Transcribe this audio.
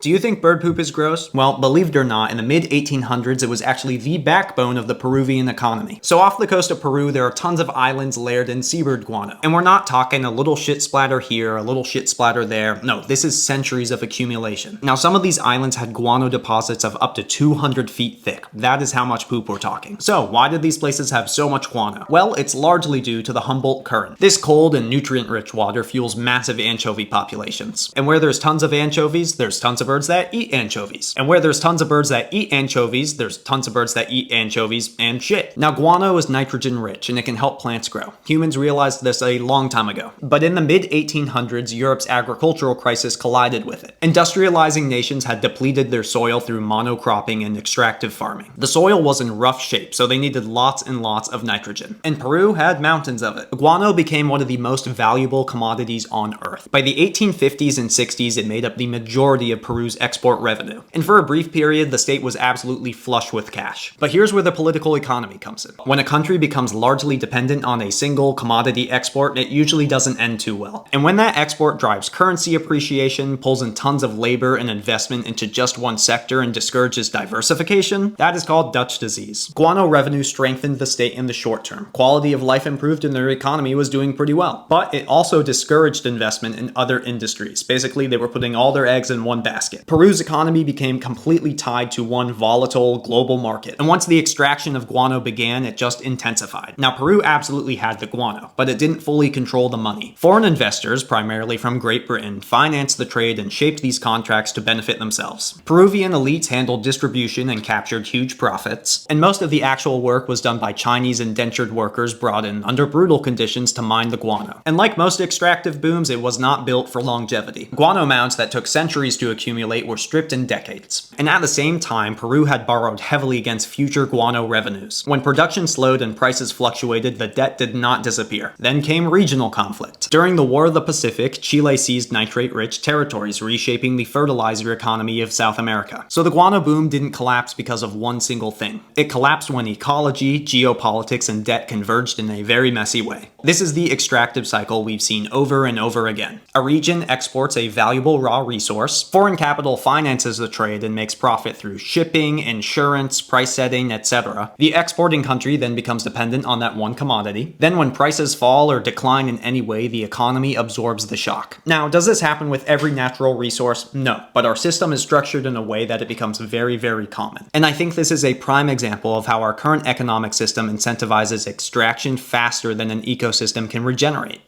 Do you think bird poop is gross? Well, believe it or not, in the mid-1800s, it was actually the backbone of the Peruvian economy. So off the coast of Peru, there are tons of islands layered in seabird guano. And we're not talking a little shit splatter here, a little shit splatter there. No, this is centuries of accumulation. Now, some of these islands had guano deposits of up to 200 feet thick. That is how much poop we're talking. So, why did these places have so much guano? Well, it's largely due to the Humboldt Current. This cold and nutrient-rich water fuels massive anchovy populations. And where there's tons of anchovies, there's tons of birds that eat anchovies. And where there's tons of birds that eat anchovies, there's tons of birds that eat anchovies and shit. Now, guano is nitrogen rich and it can help plants grow. Humans realized this a long time ago. But in the mid-1800s, Europe's agricultural crisis collided with it. Industrializing nations had depleted their soil through monocropping and extractive farming. The soil was in rough shape, so they needed lots and lots of nitrogen. And Peru had mountains of it. Guano became one of the most valuable commodities on Earth. By the 1850s and 60s, it made up the majority of Peru's export revenue. And for a brief period, the state was absolutely flush with cash. But here's where the political economy comes in. When a country becomes largely dependent on a single commodity export, it usually doesn't end too well. And when that export drives currency appreciation, pulls in tons of labor and investment into just one sector and discourages diversification, that is called Dutch disease. Guano revenue strengthened the state in the short term. Quality of life improved and their economy was doing pretty well. But it also discouraged investment in other industries. Basically, they were putting all their eggs in one basket. Peru's economy became completely tied to one volatile global market. And once the extraction of guano began, it just intensified. Now, Peru absolutely had the guano, but it didn't fully control the money. Foreign investors, primarily from Great Britain, financed the trade and shaped these contracts to benefit themselves. Peruvian elites handled distribution and captured huge profits, and most of the actual work was done by Chinese indentured workers brought in under brutal conditions to mine the guano. And like most extractive booms, it was not built for longevity. Guano mounds that took centuries to accumulate were stripped in decades. And at the same time, Peru had borrowed heavily against future guano revenues. When production slowed and prices fluctuated, the debt did not disappear. Then came regional conflict. During the War of the Pacific, Chile seized nitrate-rich territories, reshaping the fertilizer economy of South America. So the guano boom didn't collapse because of one single thing. It collapsed when ecology, geopolitics, and debt converged in a very messy way. This is the extractive cycle we've seen over and over again. A region exports a valuable raw resource, foreign capital finances the trade and makes profit through shipping, insurance, price setting, etc. The exporting country then becomes dependent on that one commodity. Then when prices fall or decline in any way, the economy absorbs the shock. Now, does this happen with every natural resource? No, but our system is structured in a way that it becomes very, very common. And I think this is a prime example of how our current economic system incentivizes extraction faster than an ecosystem can regenerate.